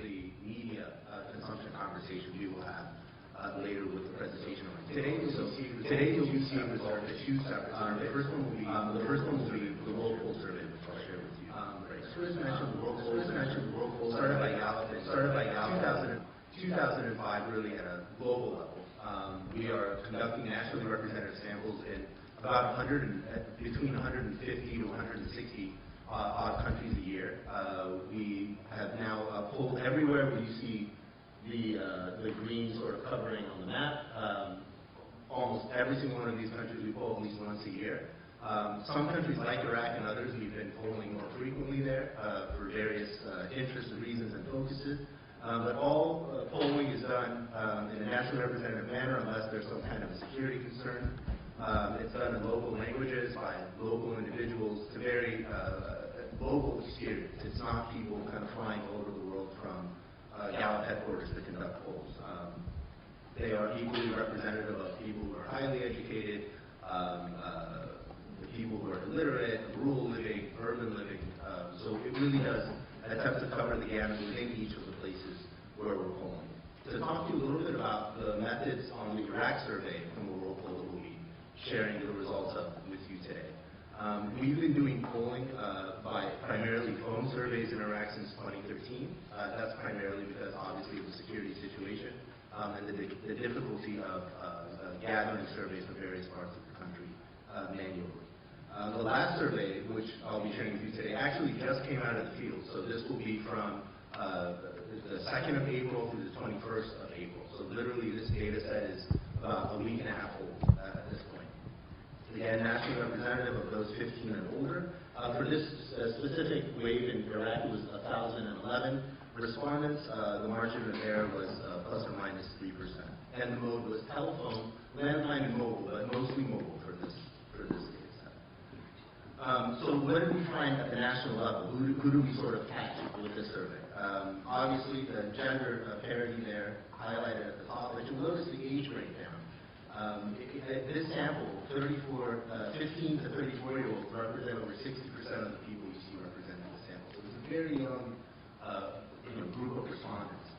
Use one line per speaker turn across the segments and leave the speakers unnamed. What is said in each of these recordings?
the media consumption conversation we will have later with the presentation. Today you'll be seeing the two separate surveys. The first one will be the roll poll survey, which I'll share with you. First mentioned the roll poll started by Gallup in 2005, really at a global level. We are conducting nationally representative samples in about between 150 to 160 odd countries a year. We have now polled everywhere where you see the green sort of covering on the map. Almost every single one of these countries we poll at least once a year. Some countries like Iraq and others we've been polling more frequently there for various interests, reasons, and focuses. But all polling is done in a nationally representative manner unless there's some kind of a security concern. It's done in local languages by local individuals to very local experience. It's not people kind of flying all over the world from Gallup headquarters to conduct polls. They are equally representative of people who are highly educated, people who are illiterate, rural living, urban living. So it really does attempt to cover the gamut within each of the places where we're polling. To talk to you a little bit about the methods on the Iraq survey from the roll poll that we'll be sharing the results of with you today. We've been doing polling by primarily phone surveys in Iraq since 2013. That's primarily because obviously of the security situation and the difficulty of gathering surveys from various parts of the country manually. The last survey, which I'll be sharing with you today, actually just came out of the field. So this will be from the 2nd of April through the 21st of April. So literally this data set is about a week and a half old at this point. Again, nationally representative of those 15 and older. For this specific wave in Iraq, it was 1,011 respondents. The margin of error was plus or minus 3%. And the mode was telephone, landline, and mobile, but mostly mobile for this data set. So what did we find at the national level? Who do we sort of catch with this survey? Obviously, the gender parity there highlighted at the top, but you'll notice the age breakdown. This sample, 15 to 34-year-olds represent over 60% of the people you see represented in the sample. So it was a very young group of respondents.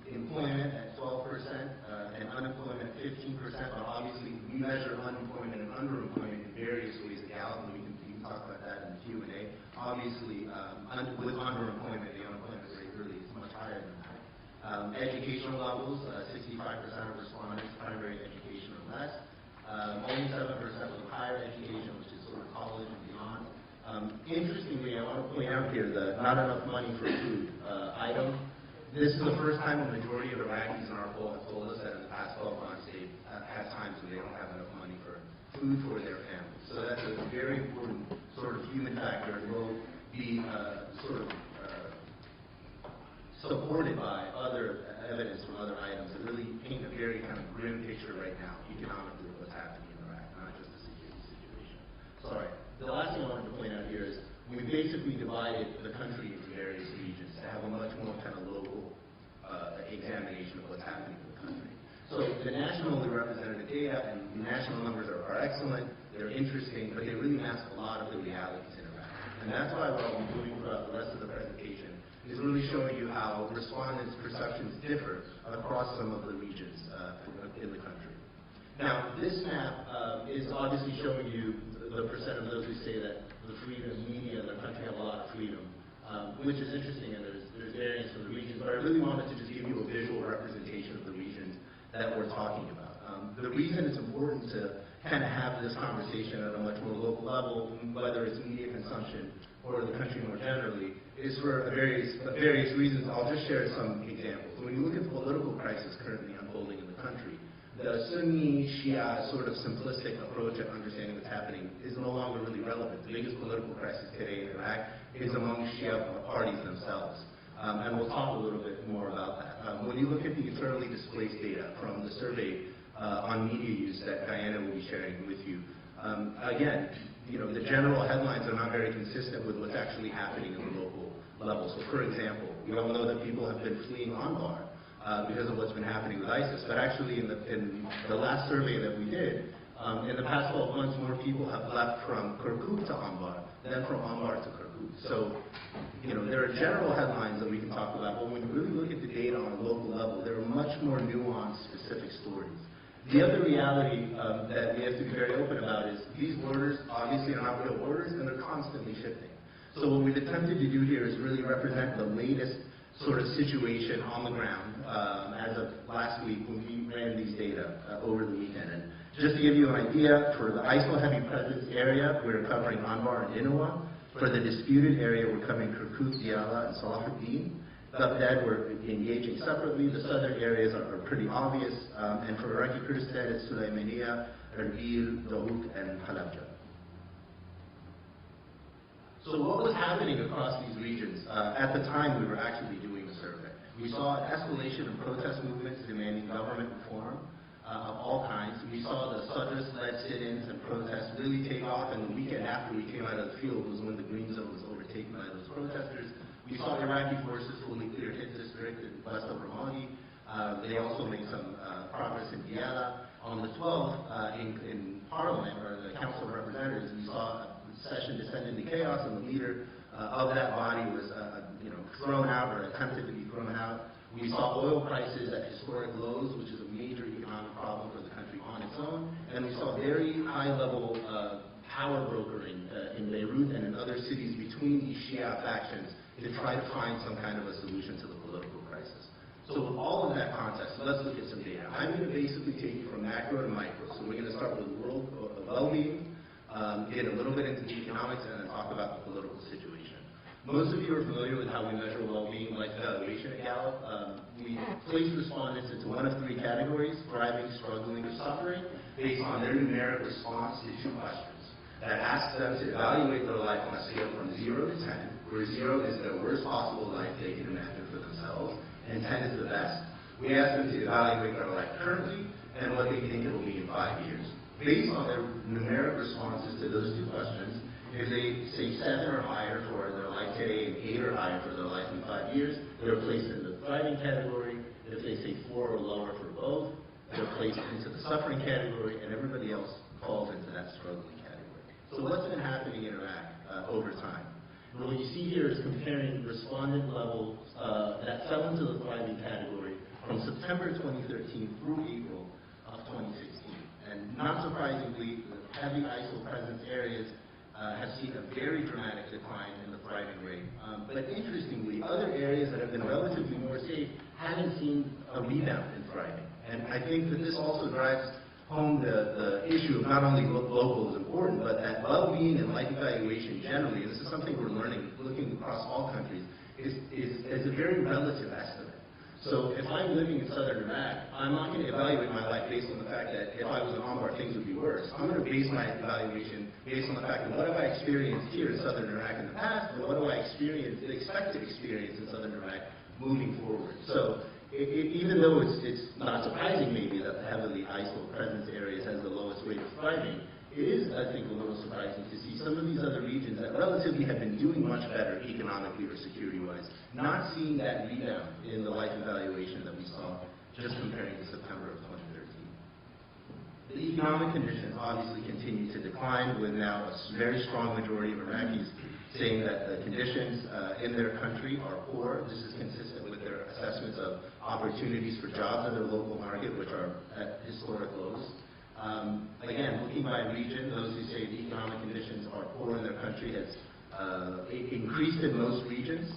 Employment at 12% and unemployment at 15%, but obviously we measure unemployment and underemployment in various ways at Gallup, and we can talk about that in the Q&A. Obviously, with underemployment, the unemployment rate really is much higher than that. Educational levels, 65% of respondents, primary education or less. Only 7% with higher education, which is sort of college and beyond. Interestingly, I want to point out here the not enough money for food item. This is the first time a majority of Iraqis in our poll have told us that in the past 12 months they've had times when they don't have enough money for food for their families. So that's a very important sort of human factor and will be supported by other evidence from other items that really paint a very kind of grim picture right now economically of what's happening in Iraq, not just the security situation. Sorry. The last thing I wanted to point out here is we basically divided the country into various regions to have a much more kind of local examination of what's happening in the country. So the nationally representative data and the national numbers are excellent, they're interesting, but they really mask a lot of the realities in Iraq. And that's why what I'll be doing throughout the rest of the presentation is really showing you how respondents' perceptions differ across some of the regions in the country. Now, this map is obviously showing you the percent of those who say that the freedom media in the country have a lot of freedom, which is interesting, and there's variance for the regions, but I really wanted to just give you a visual representation of the regions that we're talking about. The reason it's important to kind of have this conversation at a much more local level, whether it's media consumption or the country more generally, is for various reasons. I'll just share some examples. When you look at the political crisis currently unfolding in the country, the Sunni, Shia sort of simplistic approach of understanding what's happening is no longer really relevant. The biggest political crisis today in Iraq is among Shia parties themselves. And we'll talk a little bit more about that. When you look at the internally displaced data from the survey on media use that Diana will be sharing with you, again, the general headlines are not very consistent with what's actually happening in the local level. So for example, we all know that people have been fleeing Anbar because of what's been happening with ISIS. But actually in the last survey that we did, in the past 12 months, more people have left from Kirkuk to Anbar than from Anbar to Kirkuk. So, there are general headlines that we can talk about, but when you really look at the data on a local level, there are much more nuanced, specific stories. The other reality that we have to be very open about is these borders obviously are not real borders, and they're constantly shifting. So what we've attempted to do here is really represent the latest sort of situation on the ground as of last week when we ran these data over the weekend. And just to give you an idea, for the ISIL heavy presence area, we're covering Anbar and Inawa. For the disputed area, we're covering Kirkuk, Diyala, and Salahuddin. Baghdad, we're engaging separately. The southern areas are pretty obvious. And for Iraqi Kurdistan, it's Sulaymaniya, Erbil, Dohuk, and Halabja. So what was happening across these regions? At the time, we were actually doing the survey. We saw an escalation of protest movements demanding government reform of all kinds. We saw the Sadrist-led sit-ins and protests really take off, and the weekend after we came out of the field was when the Green Zone was overtaken by those protesters. We saw Iraqi forces fully clear Hit district west of Ramadi. They also made some progress in Diyala. On the 12th, in Parliament, or the Council of Representatives, we saw a session descend into chaos, and the leader of that body was thrown out or attempted to be thrown out. We saw oil prices at historic lows, which is a major economic problem for the country on its own. And we saw very high-level power brokering in Beirut and in other cities between these Shia factions to try to find some kind of a solution to the political crisis. So with all of that context, let's look at some data. I'm going to basically take you from macro to micro. So we're going to start with the world of well-being, get a little bit into the economics, and then talk about the political situation. Most of you are familiar with how we measure well-being life evaluation at Gallup. We place respondents into one of three categories: thriving, struggling, or suffering, based on their numeric response to two questions that ask them to evaluate their life on a scale from 0 to 10, where 0 is the worst possible life they can imagine for themselves, and 10 is the best. We ask them to evaluate their life currently and what they think it will be in 5 years. Based on their numeric responses to those two questions, if they say 7 or higher for their life today and 8 or higher for their life in 5 years, they're placed in the thriving category. If they say 4 or lower for both, they're placed into the suffering category, and everybody else falls into that struggling category. So what's been happening in Iraq over time? And what you see here is comparing respondent levels that fell into the thriving category from September 2013 through April of 2016. And not surprisingly, the heavy ISIL presence areas have seen a very dramatic decline in the thriving rate. But interestingly, other areas that have been relatively more safe haven't seen a rebound in thriving. And I think that this also drives home the issue of not only local is important, but that well-being and life evaluation generally, and this is something we're learning, looking across all countries, is a very relative estimate. So if I'm living in southern Iraq, I'm not going to evaluate my life based on the fact that if I was in Anbar, things would be worse. I'm going to base my evaluation based on the fact that what have I experienced here in southern Iraq in the past, and what do I expect to experience in southern Iraq moving forward. So even though it's not surprising maybe that the heavily ISIL presence areas has the lowest rate of thriving, it is, I think, a little surprising to see some of these other regions that relatively have been doing much better economically or security-wise, not seeing that rebound in the life evaluation that we saw just comparing to September of 2013. The economic conditions obviously continue to decline, with now a very strong majority of Iraqis saying that the conditions in their country are poor. This is consistent with their assessments of opportunities for jobs in their local market, which are at historic lows. Again, looking by region, those who say the economic conditions are poor in their country has increased in most regions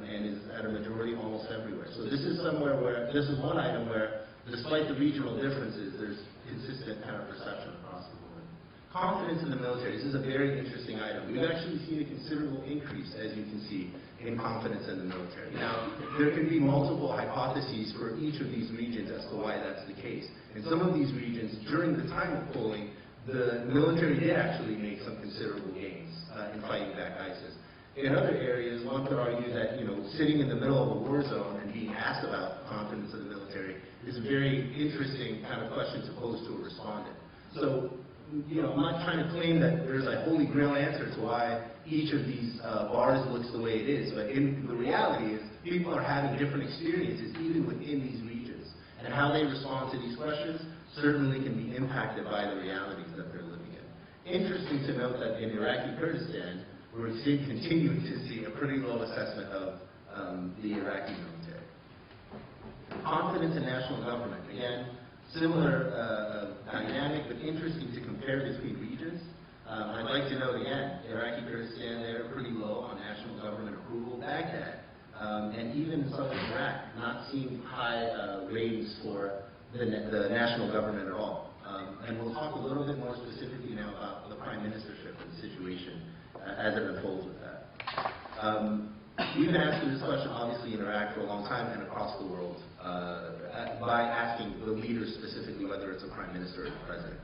and is at a majority almost everywhere. So this is one item where, despite the regional differences, there's consistent kind of perception across the board. Confidence in the military. This is a very interesting item. We've actually seen a considerable increase, as you can see, in confidence in the military. Now, there can be multiple hypotheses for each of these regions as to why that's the case. In some of these regions, during the time of polling, the military did actually make some considerable gains in fighting back ISIS. In other areas, one could argue that, sitting in the middle of a war zone and being asked about confidence of the military is a very interesting kind of question to pose to a respondent. So, I'm not trying to claim that there's a holy grail answer to why each of these bars looks the way it is, but the reality is people are having different experiences even within these regions, and how they respond to these questions certainly can be impacted by the realities that they're living in. Interesting to note that in Iraqi Kurdistan, we're continuing to see a pretty low assessment of the Iraqi military. Confidence in national government. Again, similar dynamic, but interesting to compare between regions. I'd like to note again, Iraqi Kurdistan, they're pretty low on national government approval. Baghdad, and even southern Iraq, not seeing high ratings for the national government at all. And we'll talk a little bit more specifically now about the prime ministership and the situation as it unfolds with that. We've been asking this question, obviously, in Iraq for a long time and across the world by asking the leaders specifically whether it's a prime minister or a president.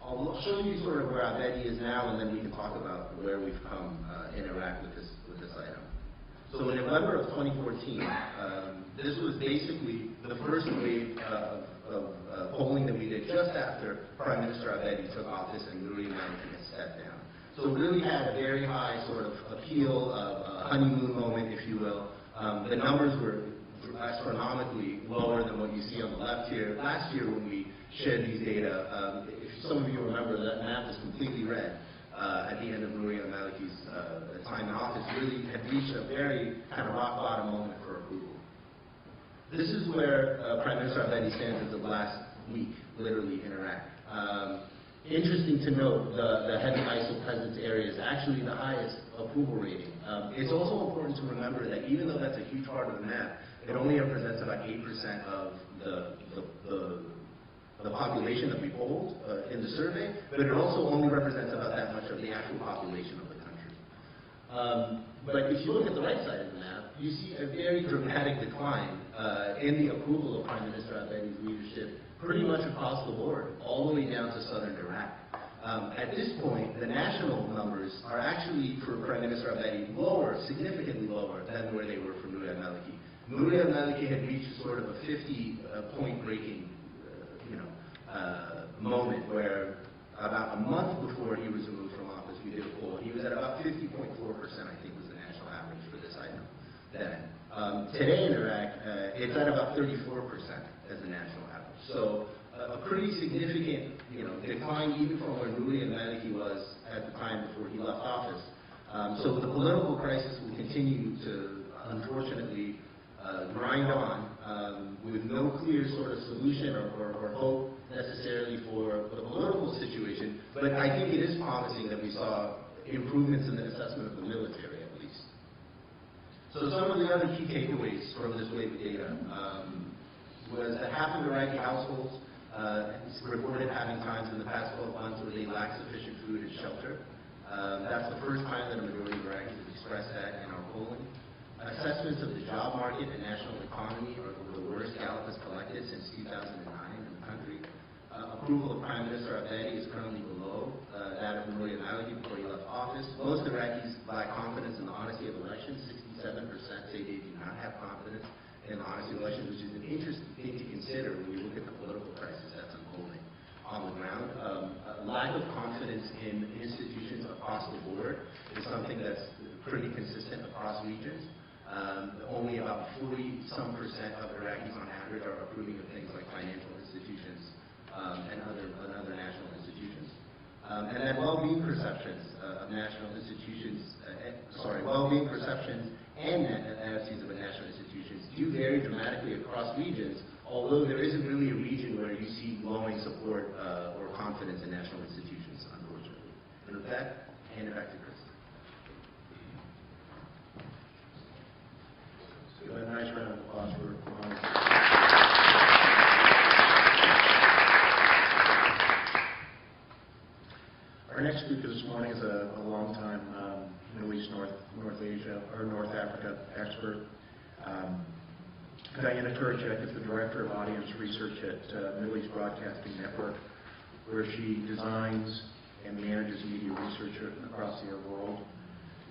I'll show you sort of where Abedi is now, and then we can talk about where we've come in Iraq with this item. So in November of 2014, this was basically the first wave of polling that we did just after Prime Minister Abedi took office and Nouri Maliki had stepped down. So it really had a very high sort of appeal, a honeymoon moment, if you will. The numbers were astronomically lower than what you see on the left here. Last year when we shared these data, if some of you remember, that map was completely red at the end of Nouri Maliki's time in office. Really had reached a very kind of rock bottom moment for approval. This is where Prime Minister Abedi stands as of last week, literally in Iraq. Interesting to note, the heavy ISIL presence area is actually the highest approval rating. It's also important to remember that even though that's a huge part of the map, it only represents about 8% of the population that we polled in the survey, but it also only represents about that much of the actual population of the country. But if you look at the right side of the map, you see a very dramatic decline in the approval of Prime Minister Abedi's leadership pretty much across the board, all the way down to southern Iraq. At this point, the national numbers are actually, for Prime Minister Abedi, lower, significantly lower than where they were for Nouri Maliki. Nouri Maliki had reached sort of a 50-point breaking moment where about a month before he was removed from office, we did a poll. He was at about 50.4%, I think was the national average for this item then. Today in Iraq, it's at about 34% as the national average. So a pretty significant decline even from where Nouri Maliki was at the time before he left office. So the political crisis will continue to, unfortunately, grind on with no clear sort of solution or hope necessarily for the political situation, but I think it is promising that we saw improvements in the assessment of the military, at least. So some of the other key takeaways from this wave of data was that half of Iraqi households reported having times in the past 12 months where they lacked sufficient food and shelter. That's the first time that a majority of Iraqis have expressed that in our polling. Assessments of the job market and national economy are the worst Gallup has collected since 2009 in the country. Approval of Prime Minister Abedi is currently below that of Nouri Maliki before he left office. Most Iraqis lack confidence in the honesty of elections. 67% say they do not have confidence in the honesty of elections, which is an interesting thing to consider when you look at the political crisis that's unfolding on the ground. Lack of confidence in institutions across the board is something that's pretty consistent across regions. Only about 40-some% of Iraqis on average are approving of things like financial institutions and other national institutions. And then well-being perceptions of national institutions, well-being perceptions and attitudes of national institutions do vary dramatically across regions, although there isn't really a region where you see glowing support or confidence in national institutions, unfortunately. And with that, hand it back to Chris.
A nice round of applause for Mohammed. Our next speaker this morning is a long-time Middle East, North Asia, or North Africa expert. Diana Turchak is the Director of Audience Research at Middle East Broadcasting Network, where she designs and manages media research across the world.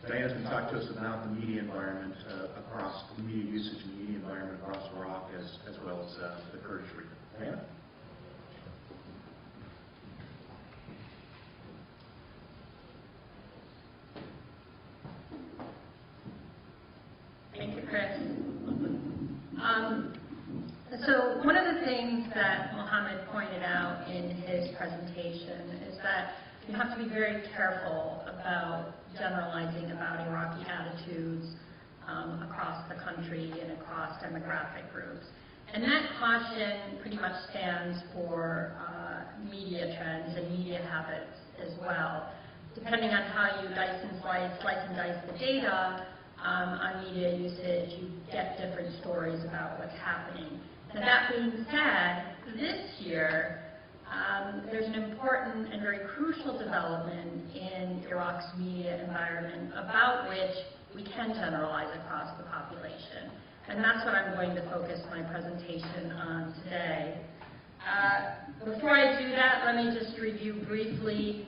Diana's going to talk to us about the media environment across the media usage and media environment across Iraq as well as the Kurdish region. Diana?
Thank you, Chris. So one of the things that Mohammed pointed out in his presentation is that you have to be very careful about generalizing about Iraqi attitudes across the country and across demographic groups. And that caution pretty much stands for media trends and media habits as well. Depending on how you slice and dice the data on media usage, you get different stories about what's happening. Now, that being said, this year, there's an important and very crucial development in Iraq's media environment about which we can generalize across the population. And that's what I'm going to focus my presentation on today. Before I do that, let me just review briefly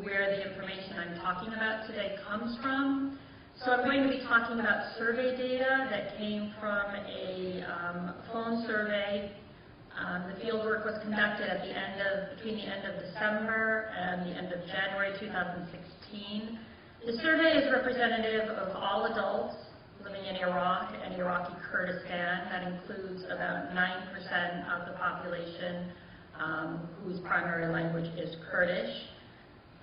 where the information I'm talking about today comes from. So I'm going to be talking about survey data that came from a phone survey. The fieldwork was conducted between the end of December and the end of January 2016. The survey is representative of all adults living in Iraq and Iraqi Kurdistan. That includes about 9% of the population whose primary language is Kurdish.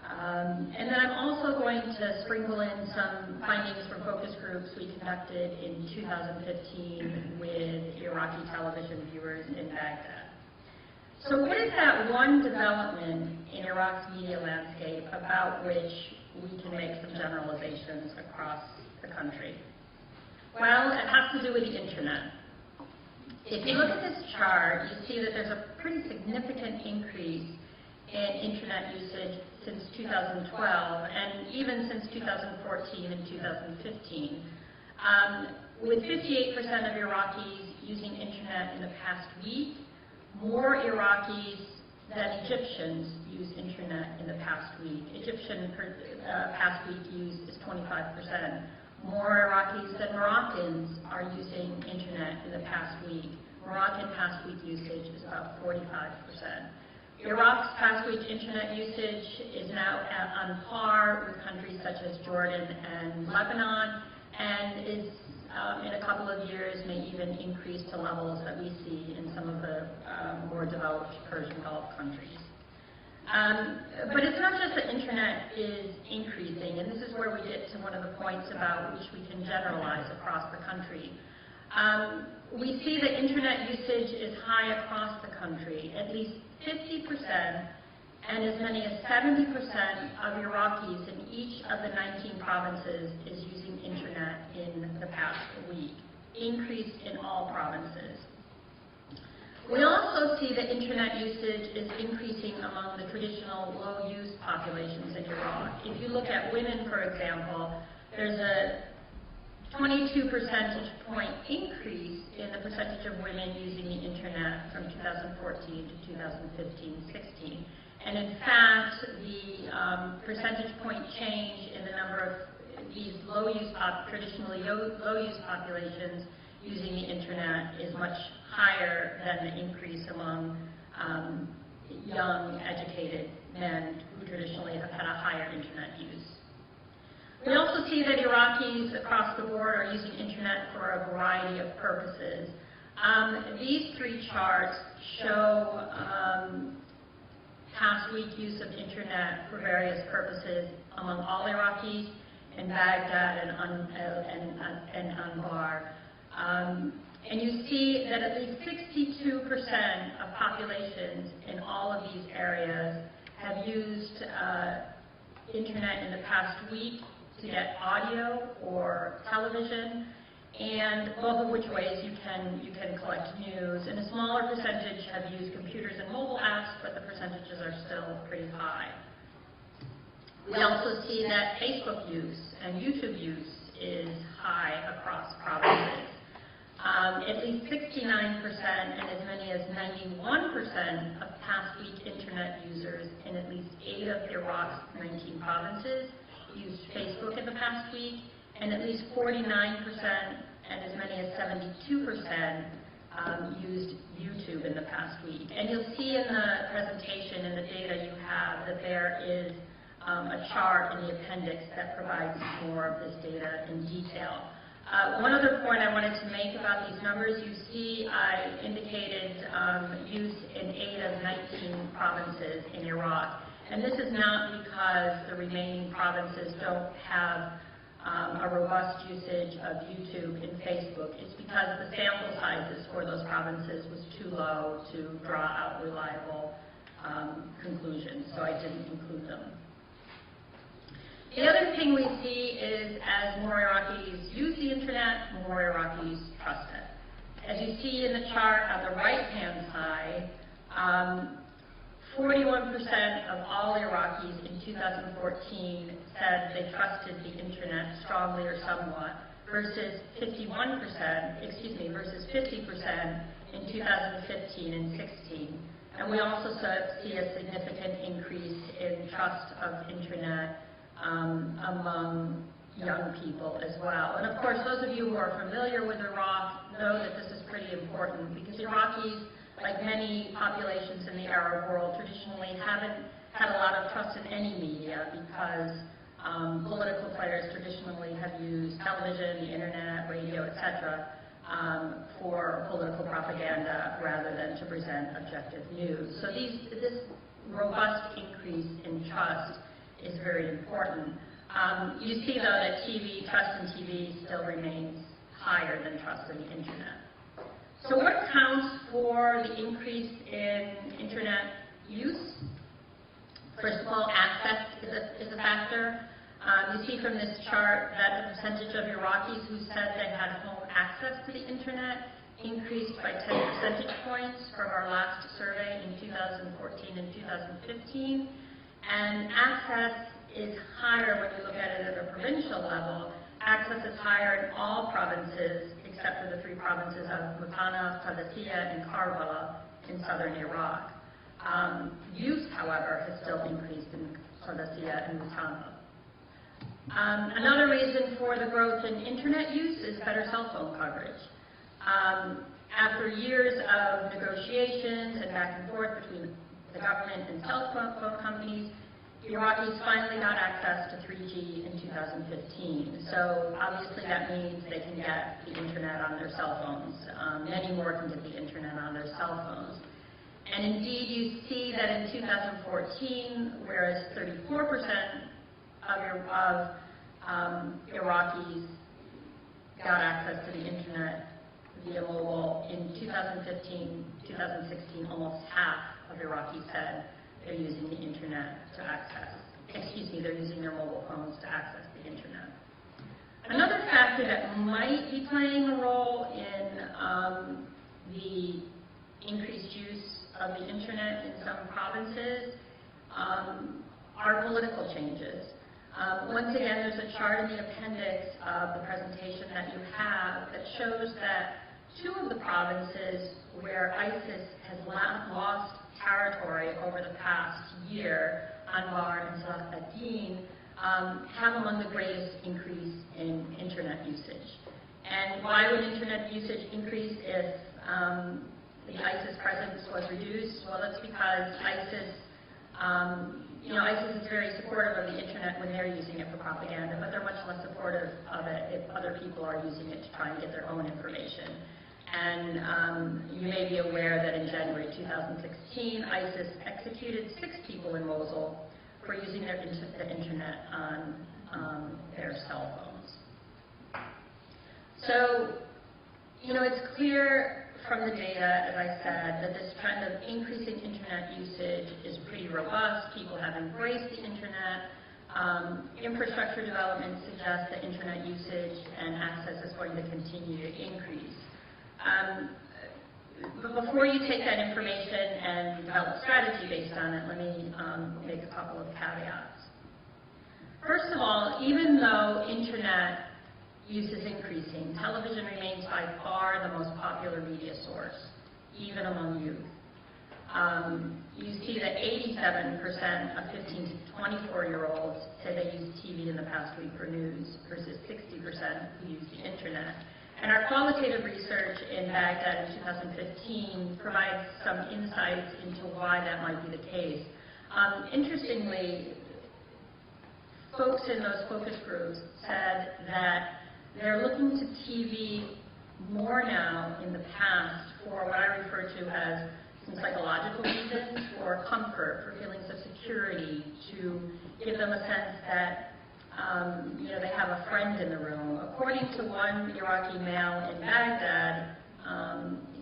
And then I'm also going to sprinkle in some findings from focus groups we conducted in 2015 with Iraqi television viewers in Baghdad. So what is that one development in Iraq's media landscape about which we can make some generalizations across the country? Well, it has to do with the internet. If you look at this chart, you see that there's a pretty significant increase in internet usage since 2012 and even since 2014 and 2015. With 58% of Iraqis using internet in the past week, more Iraqis than Egyptians use internet in the past week. Egyptian past week use is 25%. More Iraqis than Moroccans are using internet in the past week. Moroccan past week usage is about 45%. Iraq's past week internet usage is now on par with countries such as Jordan and Lebanon, and is in a couple of years may even increase to levels that we see in some of the more developed Persian Gulf countries. But it's not just that internet is increasing, and this is where we get to one of the points about which we can generalize across the country. We see that internet usage is high across the country. At least 50% and as many as 70% of Iraqis in each of the 19 provinces is using internet in the past week, increased in all provinces. We also see that internet usage is increasing among the traditional low-use populations in Iraq. If you look at women, for example, there's a 22 percentage point increase in the percentage of women using the internet from 2014 to 2015-16. And in fact, the percentage point change in the number of these traditionally low-use populations using the internet is much higher than the increase among young, educated men who traditionally have had a higher internet use. We also see that Iraqis across the board are using internet for a variety of purposes. These three charts show past week use of internet for various purposes among all Iraqis in Baghdad and Anbar. And you see that at least 62% of populations in all of these areas have used internet in the past week to get audio or television, and both of which ways you can collect news. And a smaller percentage have used computers and mobile apps, but the percentages are still pretty high. We also see that Facebook use and YouTube use is high across provinces. At least 69% and as many as 91% of past week internet users in at least 8 of Iraq's 19 provinces used Facebook in the past week, and at least 49% and as many as 72% used YouTube in the past week. And you'll see in the presentation and the data you have that there is a chart in the appendix that provides more of this data in detail. One other point I wanted to make about these numbers, you see I indicated use in 8 of 19 provinces in Iraq. And this is not because the remaining provinces don't have a robust usage of YouTube and Facebook. It's because the sample sizes for those provinces was too low to draw out reliable conclusions, so I didn't include them. The other thing we see is as more Iraqis use the internet, more Iraqis trust it. As you see in the chart on the right-hand side, 41% of all Iraqis in 2014 said they trusted the internet strongly or somewhat, versus 50% in 2015 and 16. And we also see a significant increase in trust of internet among young people as well. And of course, those of you who are familiar with Iraq know that this is pretty important, because Iraqis, like many populations in the Arab world, traditionally haven't had a lot of trust in any media, because political players traditionally have used television, the internet, radio, etc. For political propaganda rather than to present objective news. So this robust increase in trust is very important. You see, though, that trust in TV still remains higher than trust in the internet. So what accounts for the increase in internet use? First of all, access is a factor. You see from this chart that the percentage of Iraqis who said they had home access to the internet increased by 10 percentage points from our last survey in 2014 and 2015. And access is higher when you look at it at a provincial level. Access is higher in all provinces except for the three provinces of Muthanna, Qadisiyah, and Karbala in southern Iraq. Use, however, has still increased in Qadisiyah and Muthanna. Another reason for the growth in internet use is better cell phone coverage. After years of negotiations and back and forth between the government and cell phone companies, Iraqis finally got access to 3G in 2015. So obviously that means they can get the internet on their cell phones. Many more can get the internet on their cell phones. And indeed, you see that in 2014, whereas 34% of Iraqis got access to the internet via mobile, in 2015, 2016, almost half of Iraqis said they're using the internet to they're using their mobile phones to access the internet. Another factor that might be playing a role in the increased use of the internet in some provinces are political changes. Once again, there's a chart in the appendix of the presentation that you have that shows that two of the provinces where ISIS has lost territory over the past year, Anbar and Salah ad-Din, have among the greatest increase in internet usage. And why would internet usage increase if the ISIS presence was reduced? Well, that's because ISIS is very supportive of the internet when they're using it for propaganda, but they're much less supportive of it if other people are using it to try and get their own information. And you may be aware that in January 2016, ISIS executed 6 people in Mosul for using the internet on their cell phones. So, it's clear from the data, as I said, that this trend of increasing internet usage is pretty robust. People have embraced the internet. Infrastructure development suggests that internet usage and access is going to continue to increase. But before you take that information and develop strategy based on it, let me make a couple of caveats. First of all, even though internet use is increasing, television remains by far the most popular media source, even among youth. You see that 87% of 15 to 24-year-olds say they used TV in the past week for news, versus 60% who use the internet. And our qualitative research in Baghdad in 2015 provides some insights into why that might be the case. Interestingly, folks in those focus groups said that they're looking to TV more now in the past for what I refer to as some psychological reasons, for comfort, for feelings of security, to give them a sense that they have a friend in the room. According to one Iraqi male in Baghdad,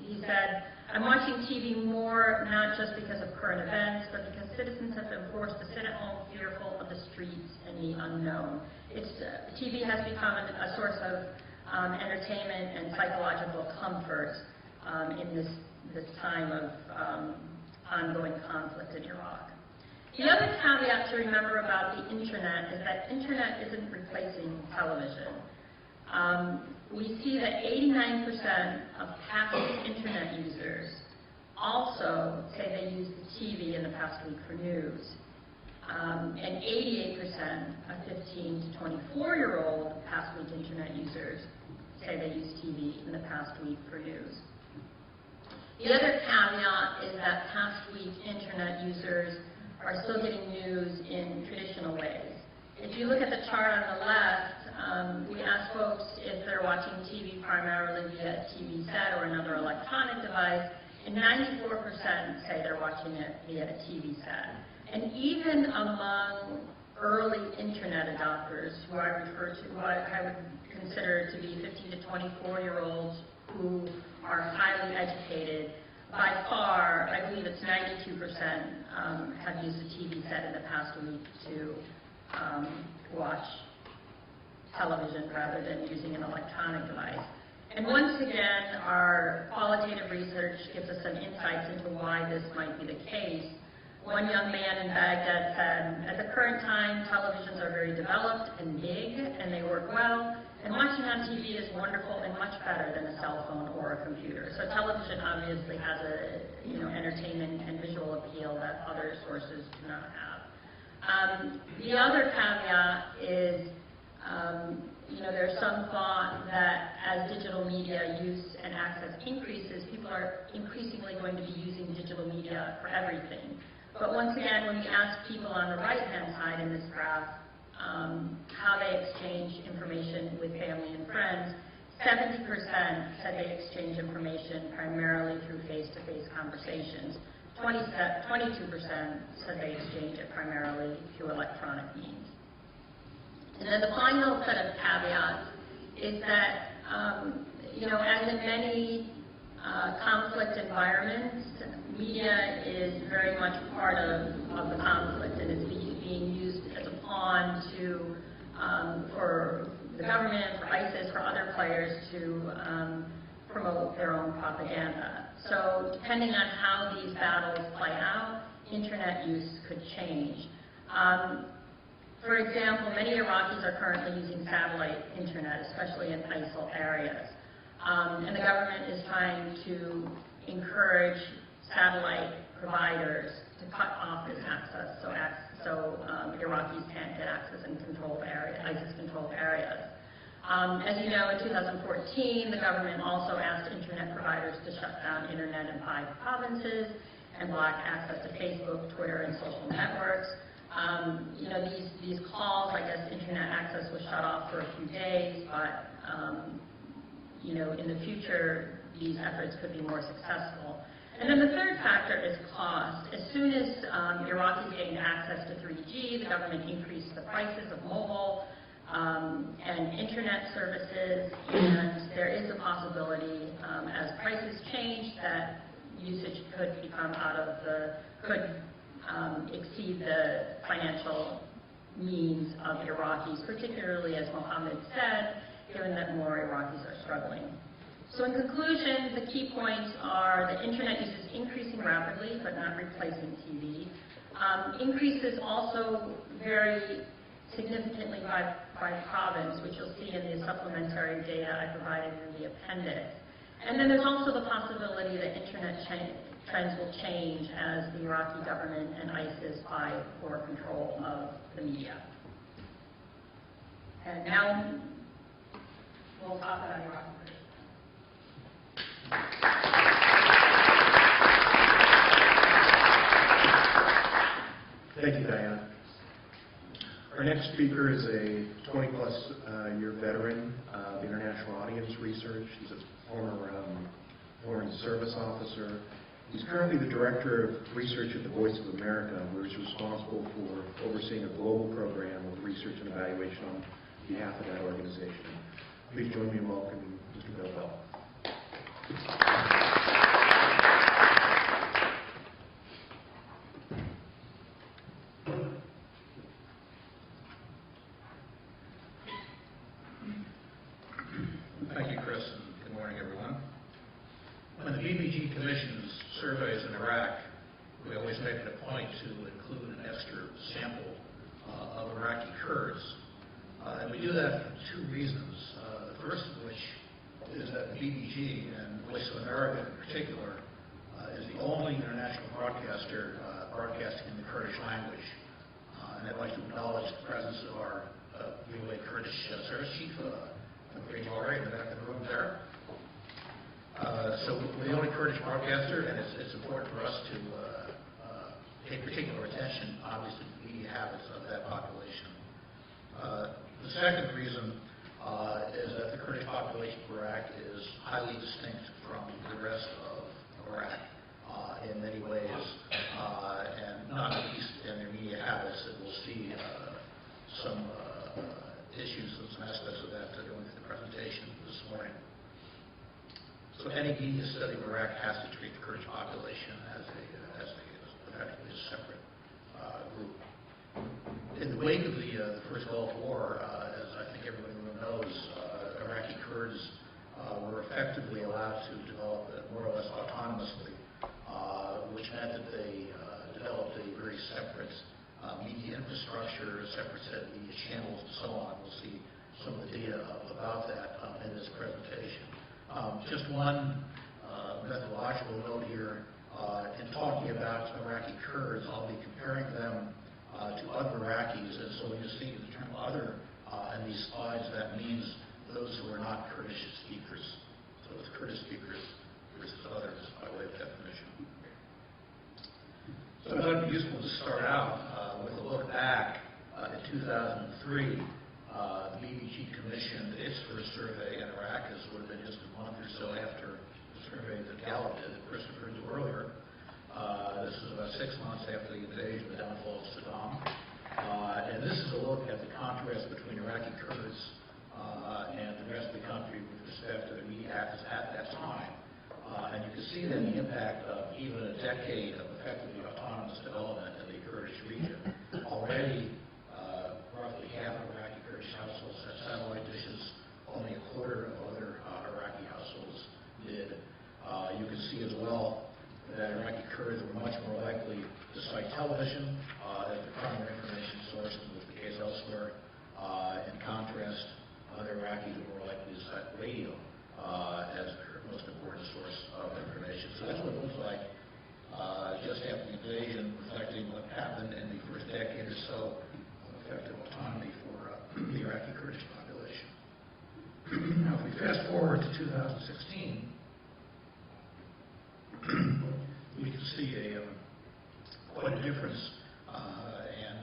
he said, "I'm watching TV more not just because of current events, but because citizens have been forced to sit at home fearful of the streets and the unknown." TV has become a source of entertainment and psychological comfort in this time of ongoing conflict in Iraq. The other caveat to remember about the internet is that internet isn't replacing television. We see that 89% of passive internet users also say they use the TV in the past week for news. And 88% of 15 to 24-year-old past week internet users say they use TV in the past week for news. The other caveat is that past week internet users are still getting news in traditional ways. If you look at the chart on the left, we asked folks if they're watching TV primarily via a TV set or another electronic device, and 94% say they're watching it via a TV set. And even among early internet adopters, who I would consider to be 15 to 24-year-olds who are highly educated, by far, I believe it's 92% have used a TV set in the past week to watch television rather than using an electronic device. And once again, our qualitative research gives us some insights into why this might be the case. One young man in Baghdad said, "At the current time, televisions are very developed and big, and they work well, and watching on TV is wonderful and much better than a cell phone or a computer." So television obviously has a entertainment and visual appeal that other sources do not have. The other caveat is, there's some thought that as digital media use and access increases, people are increasingly going to be using digital media for everything. But once again, when we ask people on the right-hand side in this graph how they exchange information with family and friends, 70% said they exchange information primarily through face-to-face conversations. 22% said they exchange it primarily through electronic means. And then the final set of caveats is that, as in many conflict environments, media is very much part of the conflict and is being used as a pawn for the government, for ISIS, for other players to promote their own propaganda. So depending on how these battles play out, internet use could change. For example, many Iraqis are currently using satellite internet, especially in ISIL areas. And the government is trying to encourage satellite providers to cut off this access so Iraqis can't get access in ISIS-controlled areas. As you know, in 2014, the government also asked internet providers to shut down internet in 5 provinces and block access to Facebook, Twitter, and social networks. These calls, I guess internet access was shut off for a few days, but in the future, these efforts could be more successful. And then the third factor is cost. As soon as Iraqis gained access to 3G, the government increased the prices of mobile and internet services, and there is a possibility, as prices change, that usage could exceed the financial means of Iraqis, particularly, as Mohammed said, given that more Iraqis are struggling. So in conclusion, the key points are that internet use is increasing rapidly, but not replacing TV. Increases also vary significantly by province, which you'll see in the supplementary data I provided in the appendix. And then there's also the possibility that internet trends will change as the Iraqi government and ISIS vie for control of the media. And now we'll talk about Iraqi Kurdistan.
Thank you, Diane. Our next speaker is a 20-plus year veteran of international audience research. He's a former Foreign Service officer He's currently the Director of Research at the Voice of America, where he's responsible for overseeing a global program of research and evaluation on behalf of that organization. Please join me in welcoming Mr. Bill Bell.
Thank you, Chris, and good morning, everyone. When the BBG commissions surveys in Iraq, we always make it a point to include an extra sample of Iraqi Kurds. And we do that for two reasons. The first of which is that the BBG, and Voice of America in particular, is the only international broadcaster broadcasting in the Kurdish language. And I'd like to acknowledge the presence of our VOA Kurdish service chief, Green Laurie, in the back of the room there. So we're the only Kurdish broadcaster, and it's important for us to pay particular attention, obviously, to the media habits of that population. The second reason is that the Kurdish population of Iraq is highly distinct from the rest of Iraq in many ways, and not least in their media habits, and we'll see some issues and some aspects of that going through the presentation this morning. So any media study of Iraq has to treat the Kurdish population as effectively a separate group. In the wake of the first Gulf War, as I think everyone knows, Iraqi Kurds were effectively allowed to develop more or less autonomously, which meant that they developed a very separate media infrastructure, a separate set of media channels, and so on. We'll see some of the data about that in this presentation. Just one methodological note here. In talking about Iraqi Kurds, I'll be comparing them to other Iraqis, and so when you see the term other in these slides, that means those who are not Kurdish speakers. So it's Kurdish speakers versus others by way of definition. So I thought it'd be useful to start out with a look back at 2003. The BBG commissioned its first survey in Iraq. This would have been just a month or so after the survey that Gallup did, that Chris referred to earlier. This is about 6 months after the invasion, the downfall of Saddam. And this is a look at the contrast between Iraqi Kurds and the rest of the country with respect to the media habits at that time. And you can see then the impact of even a decade of effectively autonomous development in the Kurdish region. Already, roughly half of Iraqi Kurdish households had satellite dishes. Only a quarter of other Iraqi households did. You can see as well that Iraqi Kurds were much more likely to cite television as the primary information source than was the case elsewhere. In contrast, other Iraqis were more likely to cite radio as their most important source of information. So that's what it looks like just after the invasion, reflecting what happened in the first decade or so of effective autonomy for the Iraqi Kurdish population. Now, if we fast forward to 2016, we can see quite a difference, and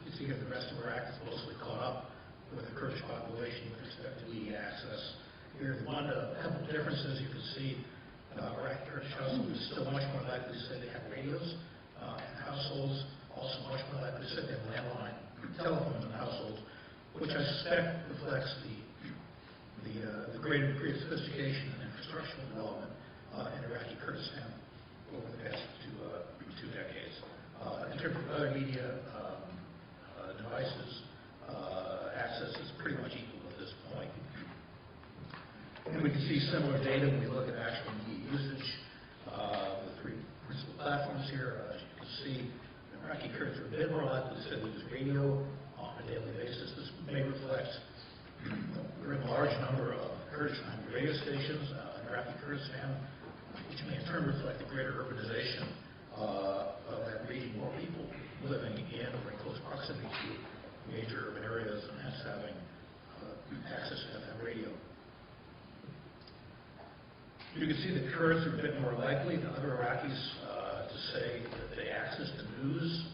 you see here the rest of Iraq is mostly caught up with the Kurdish population with respect to media access. Here, one couple of differences you can see. Iraqi Kurdish households are still much more likely to say they have radios, and households also much more likely to say they have landline telephones in households, which I suspect reflects the greater degree of sophistication and infrastructural development in Iraqi Kurdistan over the past two decades. In terms of other media devices, access is pretty much equal at this point. And we can see similar data when we look at actual media usage. The three principal platforms here, as you can see, Iraqi Kurds are a bit more likely to say they use radio on a daily basis. This may reflect a very large number of Kurdish language radio stations in Iraqi Kurdistan, which may in turn reflect the greater urbanization of that region, more people living in or in close proximity to major urban areas and hence having access to FM radio. You can see that Kurds are a bit more likely than other Iraqis to say that they access the news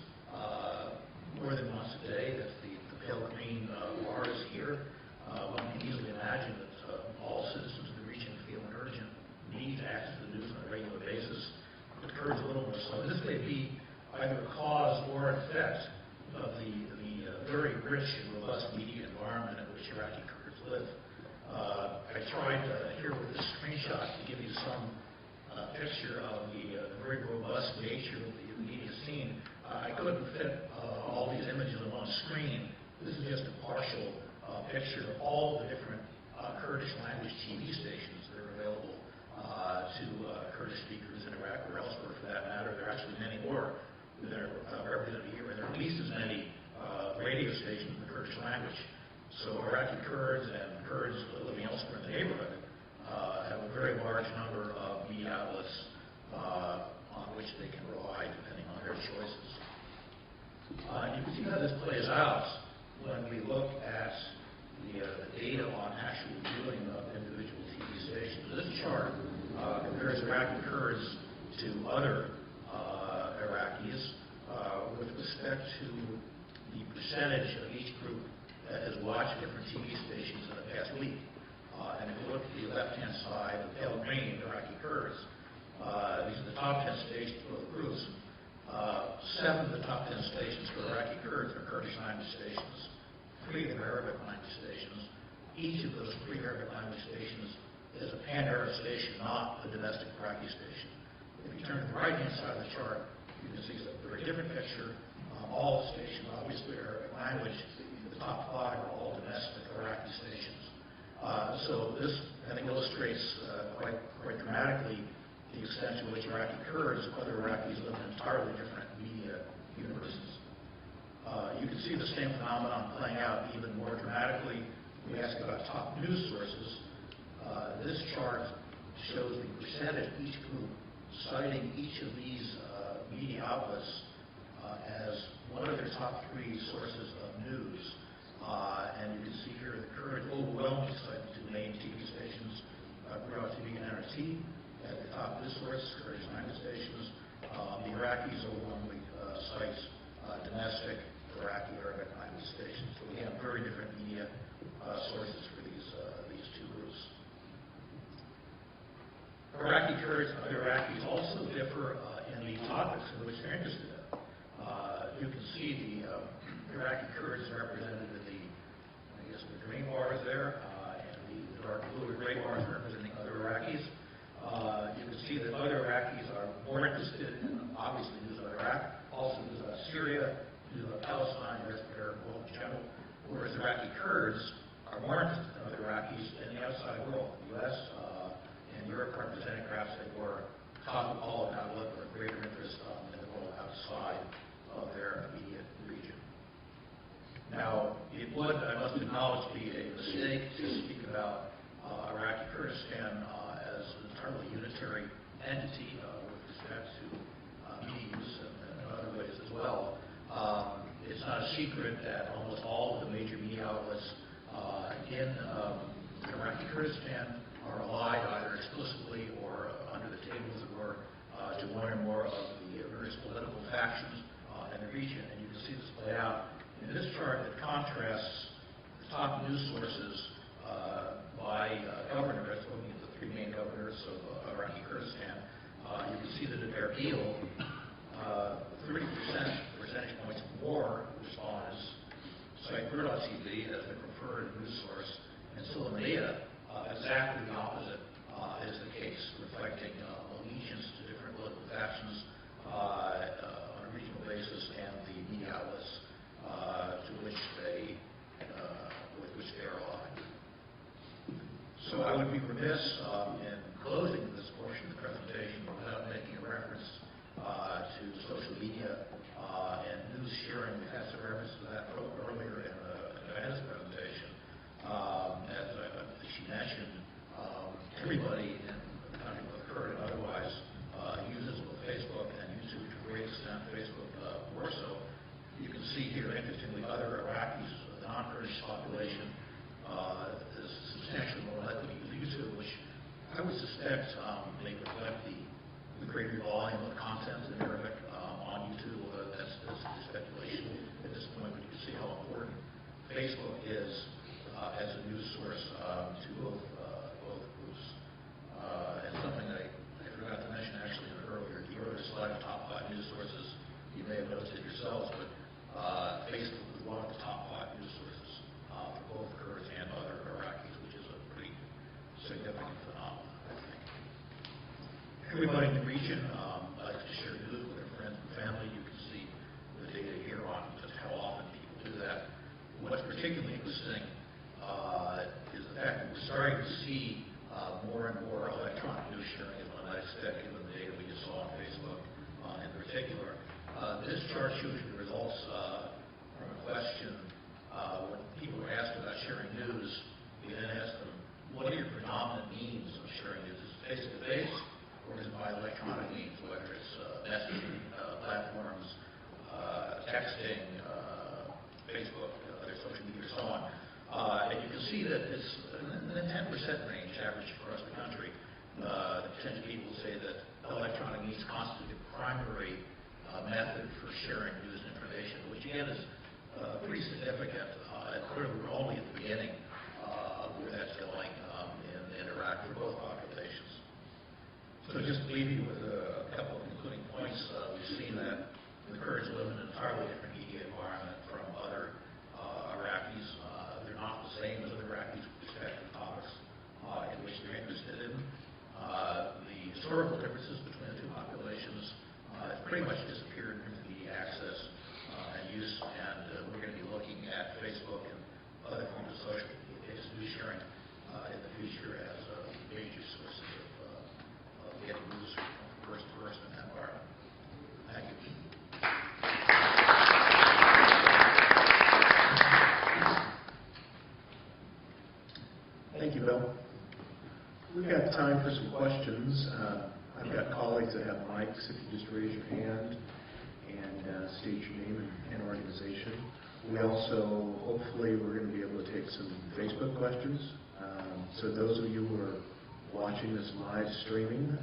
more than once a day. That's the pale green bars here. One can easily imagine that all citizens of the region feel an urgent need to access the news on a regular basis. The tried here with this screenshot to give you some picture of the very robust nature of the media scene. I couldn't fit all these images on one screen. This is just a partial picture of all the different Kurdish language TV stations that are available to Kurdish speakers in Iraq or elsewhere for that matter. There are actually many more that are represented here, and there are at least as many radio stations in the Kurdish language. So Iraqi Kurds and Kurds living elsewhere in the neighborhood have a very large number of media outlets on which they can rely depending on their choices. You can see how this plays out when we look at the data on actual viewing of individual TV stations. This chart compares Iraqi Kurds to other Iraqis with respect to the percentage of each group that has watched different TV stations in the past week. And if you look at the left-hand side, the pale green, Iraqi Kurds, these are the top 10 stations for both groups. 7 of the top 10 stations for Iraqi Kurds are Kurdish language stations. 3 of them are Arabic language stations. Each of those 3 Arabic language stations is a pan-Arab station, not a domestic Iraqi station. If you turn to the right-hand side of the chart, you can see it's a very different picture. All the stations obviously are Arabic language. The top 5 are all domestic Iraqi stations. So this, I think, illustrates quite dramatically the extent to which Iraqi Kurds and other Iraqis live in entirely different media universes. You can see the same phenomenon playing out even more dramatically when we ask about top news sources. This chart shows the percentage of each group citing each of these media outlets as one of their top 3 sources of news. And you can see here the Kurds overwhelmingly cite the 2 main TV stations, Iraq TV and NRT, at the top of this source, Kurdish language stations. The Iraqis overwhelmingly cite domestic Iraqi Arabic language stations. So we have very different media sources for these 2 groups. Iraqi Kurds and other Iraqis also differ in the topics in which they're interested in. You can see the Iraqi Kurds represented in the, I guess, the green bars there, and the dark blue or gray bars representing other Iraqis. You can see that other Iraqis are more interested in, obviously, news about Iraq, also news about Syria, news about Palestine, the rest of the Arab world in general, whereas Iraqi Kurds are more interested in other Iraqis in the outside world. The U.S. And Europe representing perhaps a more cosmopolitan outlook or greater interest in the world outside of their immediate region. Now, it would, I must acknowledge, be a mistake to speak about Iraqi Kurdistan as an entirely unitary entity with respect to media use and other ways as well. It's not a secret that almost all of the major media outlets in Iraqi Kurdistan are allied either explicitly or under the table, as it were, to one or more of the various political factions in the region. And you can see this play out in this chart that contrasts the top news sources by governors, looking at the 3 main governors of Iraqi Kurdistan. You can see that in Erbil, 30% percentage points more respondents cite TV as the preferred news source. And Sulaymaniyah, exactly the opposite is the case, reflecting allegiance to different political factions on a regional basis and the media outlets with which they are aligned. So I would be remiss in closing this portion of the presentation without making a reference to social media and news sharing. We had some reference to that earlier in Diana's presentation. As she mentioned, everybody in the country, both Kurd and otherwise, uses both Facebook and YouTube to a great extent, Facebook more so. You can see here, interestingly, other Iraqis, the non-Kurdish population, is substantially more likely to use YouTube, which I would suspect may reflect the greater volume of content in Arabic on YouTube. That's speculation at this point, but you can see how important Facebook is as a news source to both groups. And something I forgot to mention actually in the earlier slide, the top 5 news sources. You may have noticed it yourselves, but Facebook is one of the top 5 news sources for both Kurds and other Iraqis, which is a pretty everybody in the region likes to share news with their friends and family. You can see the data here on just how often people do that. What's particularly interesting is the fact that we're starting to see more and more electronic news sharing in the United States, given the data we just saw on Facebook in particular. This chart shows you the results from a question when people are asked about sharing news. We then ask them, what are your predominant means of sharing news? Is it face-to-face, or is it by electronic means, whether it's messaging platforms, texting, Facebook, other social media, or so on. And you can see that it's in the 10% range average across the country. The percentage of people say that electronic means constitute the primary method for sharing news and information, which again is pretty significant. And clearly we're only at the beginning of where that's going in Iraq for both populations. So just to leave you with a couple of concluding points. We've seen that the Kurds live in an entirely different media environment from other Iraqis. They're not the same as other Iraqis with respect to the topics in which they're interested in. The historical differences between the two populations have pretty much disappeared in terms of media access and use, and we're going to be looking at Facebook and other forms of social media news sharing in the future as major sources of getting news from person to person in that environment. Thank you.
Thank you, Bill. We've got time for some questions. I've got colleagues that have mics. If you just raise your hand and state your name and organization. We also, hopefully, we're going to be able to take some Facebook questions. So those of you who are watching this live streaming,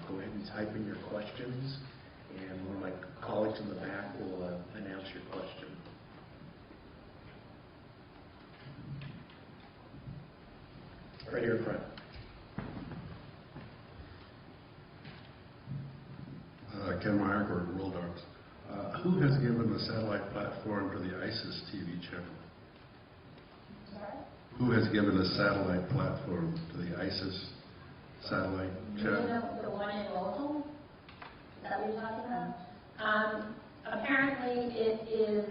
go ahead and type in your questions, and one of my colleagues in the back will announce your question. Right here in front.
Ken Meyer, World Arms. Who has given the satellite platform to the ISIS TV channel?
Sorry?
Who has given the satellite platform to the ISIS satellite channel?
You know, the one in Mosul? Is that what you're talking about? Apparently it is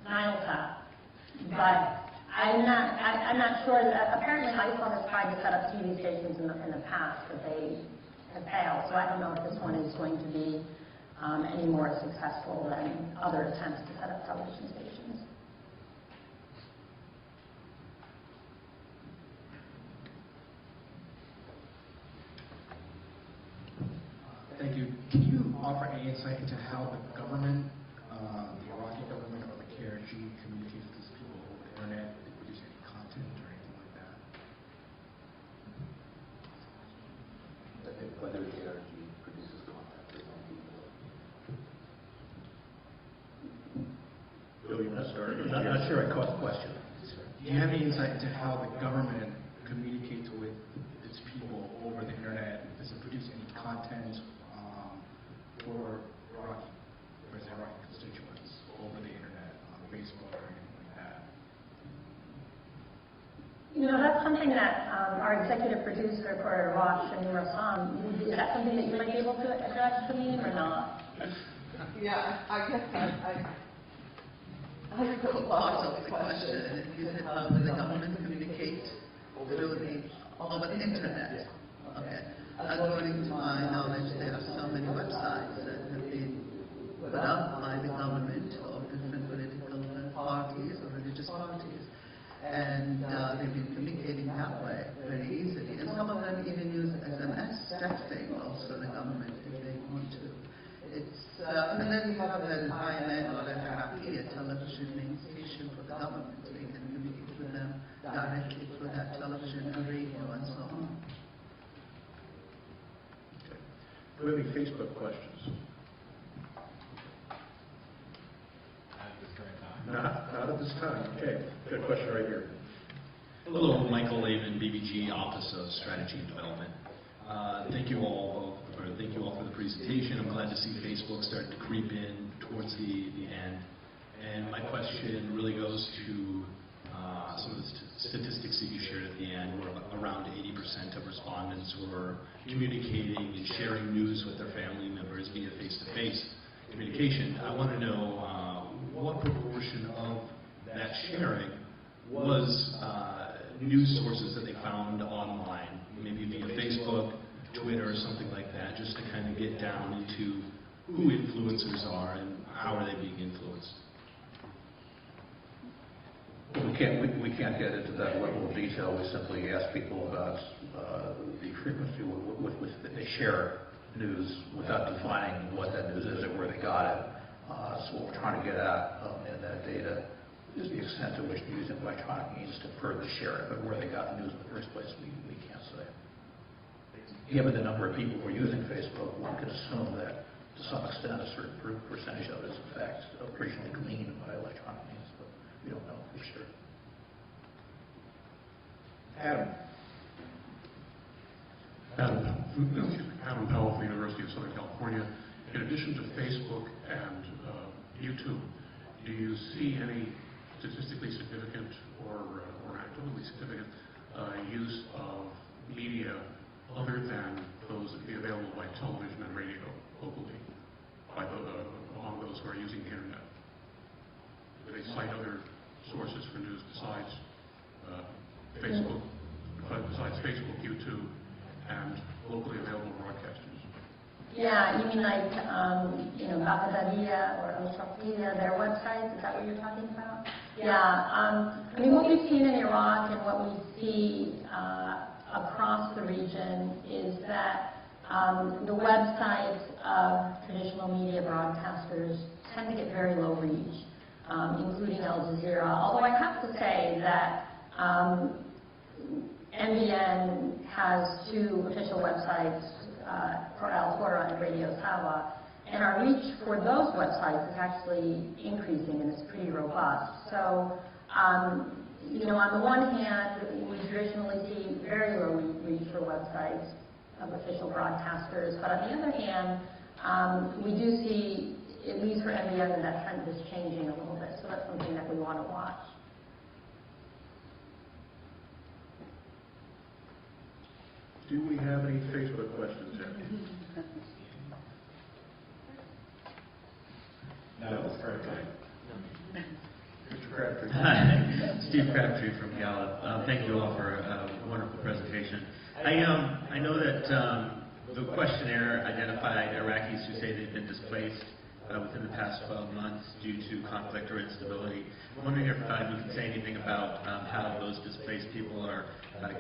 Nilesat, but I'm not sure. Apparently ISIL has tried to set up TV stations in the past, but they have failed. So I don't know if this one is going to be any more successful than other attempts to set up television stations.
Thank you. Can you offer any insight into how the government, the Iraqi government or the KRG communicates with these people over the internet? Do they produce any content or anything like that?
Whether the KRG produces content for some people.
Bill, you want to start? I'm not sure I caught the question.
Do you have any insight into how the government communicates with its people over the internet? Does it produce any content for Iraqi constituents over the internet, on Facebook or anything like that?
You know, that's something that our executive producer for Iraq, Shamim Rassam, is that something that you might be able to address, Shamim, or not?
Yeah, I guess I could put lots of the question. You said how the government communicates over the internet. Okay. According to my knowledge, there are so many websites that have been put up by the government of different political parties or religious parties. And they've been communicating that way very easily. And some of them even use SMS texting also, the government, if they want to. And then you have the INN or the Iraqi television main station for the government, so you can communicate with them directly through that television and radio and so on.
Do we have any Facebook questions? Not at this time. Okay. Good question right here.
Hello, Michael Lavin, BBG, Office of Strategy and Development. Thank you all for the presentation. I'm glad to see Facebook starting to creep in towards the end. And my question really goes to some of the statistics that you shared at the end, where around 80% of respondents were communicating and sharing news with their family members via face-to-face communication. I want to know what proportion of that sharing was news sources that they found online, maybe via Facebook, Twitter, or something like that, just to kind of get down into who influencers are and how are they being influenced.
We can't get into that level of detail. We simply ask people about the frequency with which they share news without defining what that news is or where they got it. So what we're trying to get at in that data is the extent to which they're using electronic means to further share it, but where they got the news in the first place, we can't say. Given the number of people who are using Facebook, one can assume that to some extent a certain percentage of it is in fact originally gleaned by electronic means, but we don't know for sure.
Adam.
Adam Powell from the University of Southern California. In addition to Facebook and YouTube, do you see any statistically significant or actively significant use of media other than those that can be available by television and radio locally among those who are using the internet? Do they cite other sources for news besides Facebook, YouTube, and locally available broadcasters?
Yeah, you mean like, Baghdadiya or Al-Shafiya, their websites, is that what you're talking about? Yeah, I mean, what we've seen in Iraq and what we see across the region is that the websites of traditional media broadcasters tend to get very low reach, including Al Jazeera, although I have to say that NBN has 2 official websites, for Al Qura and Radio Sawa, and our reach for those websites is actually increasing and it's pretty robust. So, on the one hand, we traditionally see very low reach for websites of official broadcasters, but on the other hand, we do see, at least for NBN, that trend is changing a little bit, so that's something that we want to watch.
Do we have any Facebook questions here?
No, that's very good.
Mr. Crabtree.
Hi, Steve Crabtree from Gallup. Thank you all for a wonderful presentation. I know that the questionnaire identified Iraqis who say they've been displaced within the past 12 months due to conflict or instability. I'm wondering if you can say anything about how those displaced people are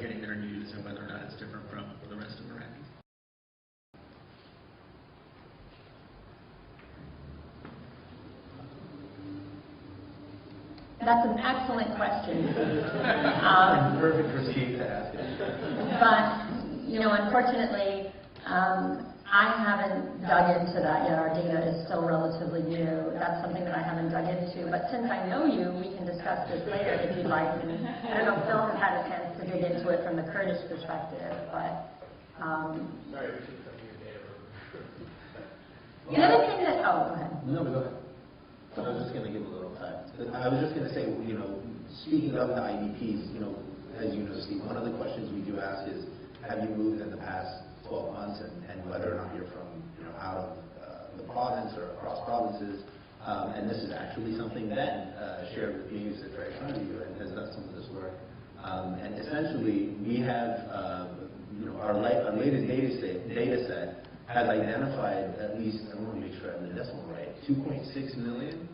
getting their news and whether or not it's different from the rest of Iraqis.
That's an excellent question.
Perfect for Steve to ask it.
But, unfortunately, I haven't dug into that yet. Our data is still relatively new. That's something that I haven't dug into. But since I know you, we can discuss this later if you'd like. And I don't know if Phil has had a chance to dig into it from the Kurdish perspective, but...
Sorry, we should come to your data.
The other thing that... Oh, go ahead.
No, go ahead. I was just going to give a little time. I was just going to say, speaking of the IDPs, as you know, Steve, one of the questions we do ask is, have you moved in the past 12 months and whether or not you're from, out of the province or across provinces. And this is actually something Ben shared with me, who's right in front of you, and has done some of this work. And essentially, we have, our latest data set has identified at least, I want to make sure I have the decimal right, 2.6 million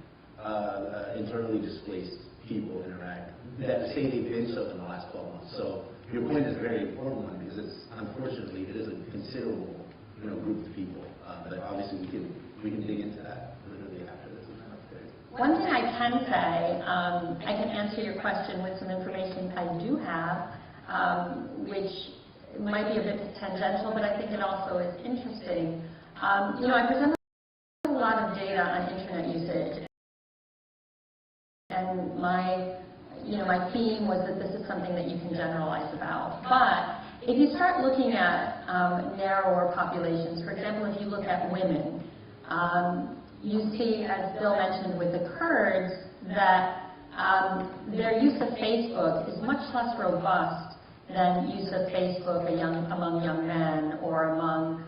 internally displaced people in Iraq that say they've been so in the last 12 months. So your point is a very important one because it's, unfortunately, it is a considerable group of people. But obviously we can dig into that literally after this.
One thing I can say, I can answer your question with some information I do have, which might be a bit tangential, but I think it also is interesting. I presented a lot of data on internet usage, and my theme was that this is something that you can generalize about. But if you start looking at narrower populations, for example, if you look at women, you see, as Bill mentioned with the Kurds, that their use of Facebook is much less robust than use of Facebook among young men or among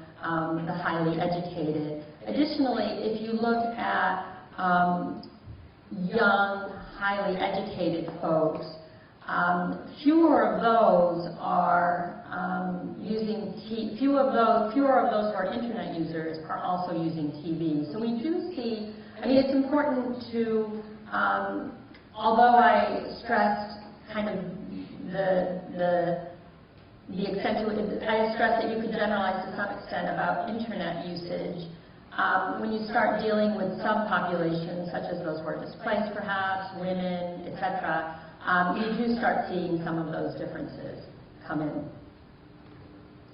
the highly educated. Additionally, if you look at young, highly educated folks, fewer of those are fewer of those who are internet users are also using TV. So we do see, I mean, it's important to, although I stressed kind of the extent to which, I stressed that you could generalize to some extent about internet usage. When you start dealing with subpopulations, such as those who are displaced perhaps, women, etc., you do start seeing some of those differences come in.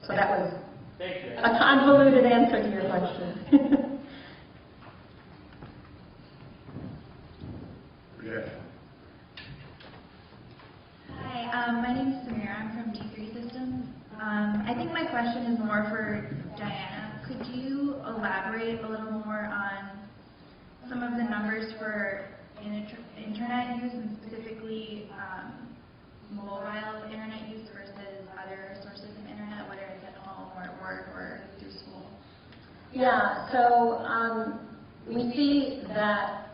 So that was a convoluted answer to your question.
Hi, my name is Samira. I'm from D3 Systems. I think my question is more for Diana. Could you elaborate a little more on some of the numbers for internet use, and specifically mobile internet use versus other sources of internet, whether it's at home or at work or through school?
Yeah, so we see that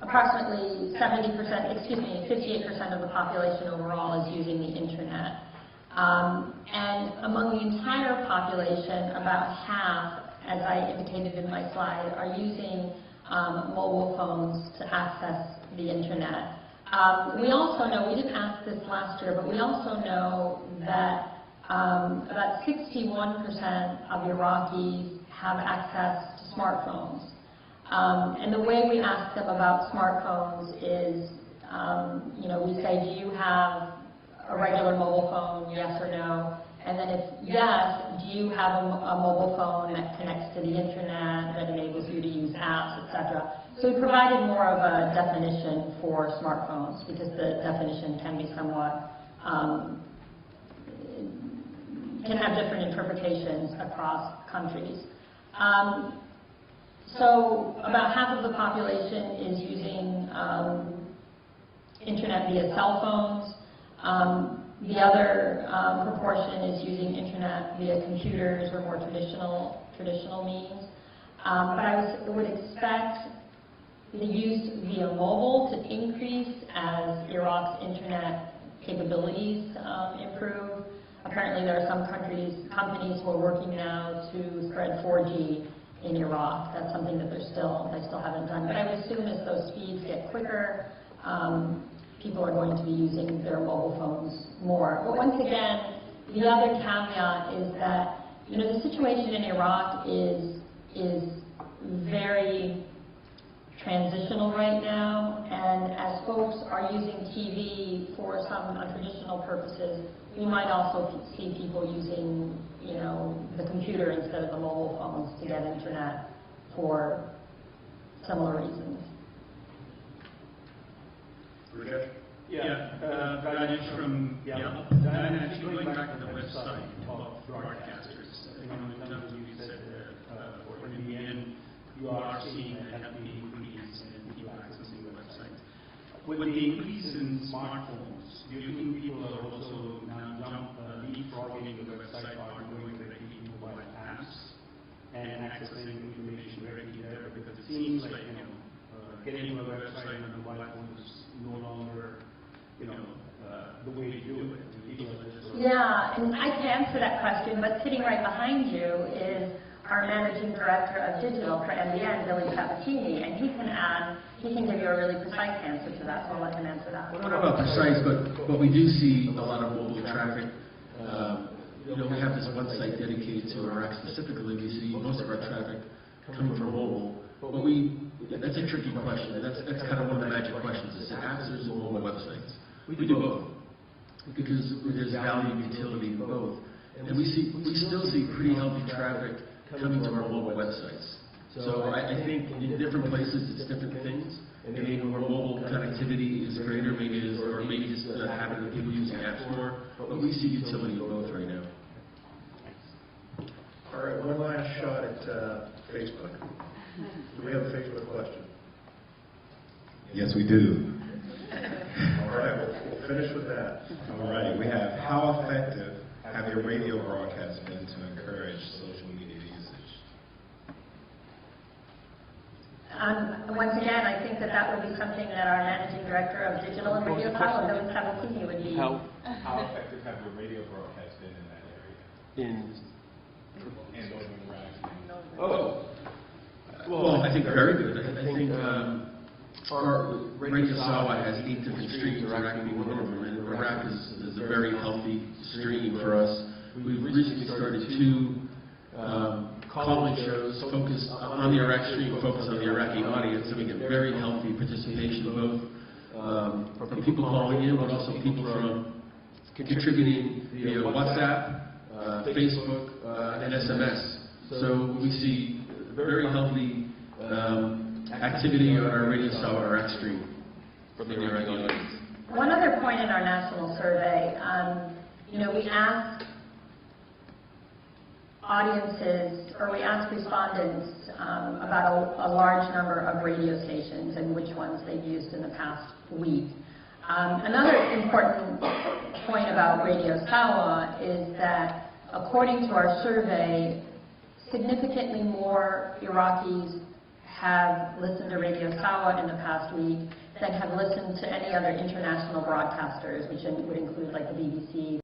approximately 58% of the population overall is using the internet. And among the entire population, about half, as I indicated in my slide, are using mobile phones to access the internet. We also know, we didn't ask this last year, but we also know that about 61% of Iraqis have access to smartphones. And the way we ask them about smartphones is, we say, do you have a regular mobile phone, yes or no? And then if yes, do you have a mobile phone that connects to the internet, that enables you to use apps, etc.? So we provided more of a definition for smartphones, because the definition can be somewhat, can have different interpretations across countries. So about half of the population is using internet via cell phones. The other proportion is using internet via computers or more traditional means. But I would expect the use via mobile to increase as Iraq's internet capabilities improve. Apparently there are some companies who are working now to spread 4G in Iraq. That's something that they still haven't done. But I would assume as those speeds get quicker, people are going to be using their mobile phones more. But once again, the other caveat is that, the situation in Iraq is very transitional right now, and as folks are using TV for some untraditional purposes, we might also see people using, the computer instead of the mobile phones to get internet for similar reasons.
Rajesh from Gallup. Diana, actually going back to the website of broadcasters, in terms of you said for in the end, you are seeing a healthy increase in people accessing the website. With the increase in smartphones, do you think people are also now leapfrogging the website or going directly to mobile apps and accessing information directly there? Because it seems like, getting to a website on a mobile phone is no longer the way to do it.
Yeah, and I can answer that question, but sitting right behind you is our managing director of digital for MBN, Billy Sabatini, and he can give you a really precise answer to that, so I'll let him answer that.
Well, not about precise, but we do see a lot of mobile traffic. We have this website dedicated to Iraq specifically. We see most of our traffic coming from mobile, but that's a tricky question, and that's kind of one of the magic questions, is it apps or is it mobile websites? We do both, because there's value and utility in both. And we still see pretty healthy traffic coming to our mobile websites. So I think in different places it's different things, and maybe where mobile connectivity is greater, maybe just the habit of people using apps more, but we see utility in both right now.
All right, one last shot at Facebook. Do we have a Facebook question?
Yes, we do.
All right, well, finish with that.
All right, we have how effective have your radio broadcasts been to encourage social media usage?
Once again, I think that would be something that our Managing Director of Digital and Radio Power, Louis Cavallini, would be.
How effective have your radio broadcasts been in that area? In Northern Iraq?
Oh, well, I think very good. I think our Radio Sawa has 8 different streams, Iraq being one of them, and Iraq is a very healthy stream for us. We've recently started 2 call-in shows focused on the Iraq stream, focused on the Iraqi audience, and we get very healthy participation, both from people calling in, but also people from contributing via WhatsApp, Facebook, and SMS. So we see very healthy activity on our Radio Sawa Iraq stream from the Iraqi audience.
One other point in our national survey, we asked audiences, or we asked respondents about a large number of radio stations and which ones they've used in the past week. Another important point about Radio Sawa is that, according to our survey, significantly more Iraqis have listened to Radio Sawa in the past week than have listened to any other international broadcasters, which would include like the BBC,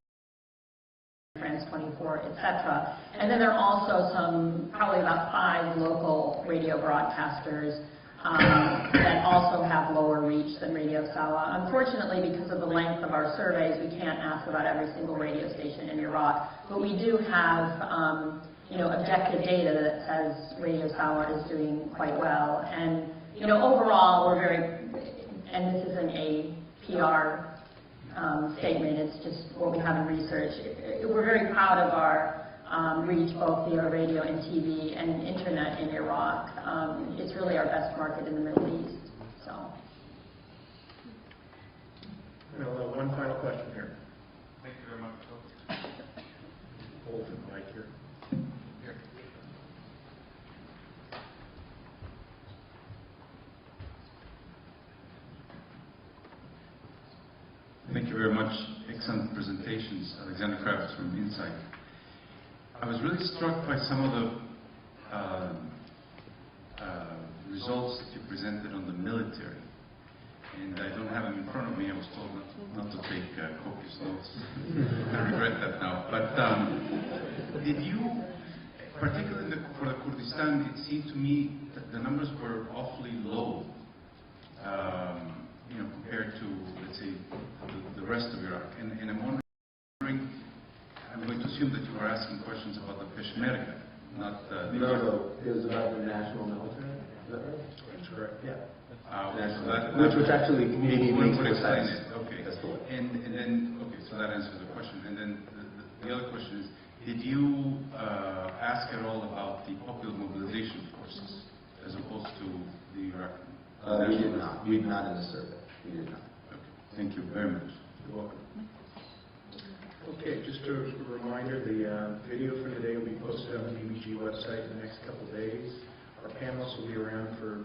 France 24, etc. And then there are also probably about 5 local radio broadcasters that also have lower reach than Radio Sawa. Unfortunately, because of the length of our surveys, we can't ask about every single radio station in Iraq, but we do have objective data that says Radio Sawa is doing quite well. And overall, we're very, and this isn't a PR statement, it's just what we have in research. We're very proud of our reach, both via radio and TV and internet in Iraq. It's really our best market in the Middle East. So.
One final question here.
Thank you very much.
Hold the mic here.
Thank you very much. Excellent presentations. Alexander Kravitz from Insight. I was really struck by some of the results that you presented on the military. And I don't have them in front of me. I was told not to take copious notes. I regret that now. But did you, particularly for the Kurdistan, it seemed to me that the numbers were awfully low. Compared to, let's say, the rest of Iraq. And I'm wondering, I'm going to assume that you were asking questions about the Peshmerga, not the...
No, it was about the national military. Is that right?
That's correct.
Yeah. Which actually maybe makes more sense.
Okay. And then, so that answers the question. And then the other question is, did you ask at all about the popular mobilization forces as opposed to the Iraq?
We did not. We did not in the survey. We did not.
Okay. Thank you very much.
You're welcome. Okay, just a reminder, the video for today will be posted on the BBG website in the next couple of days. Our panelists will be around for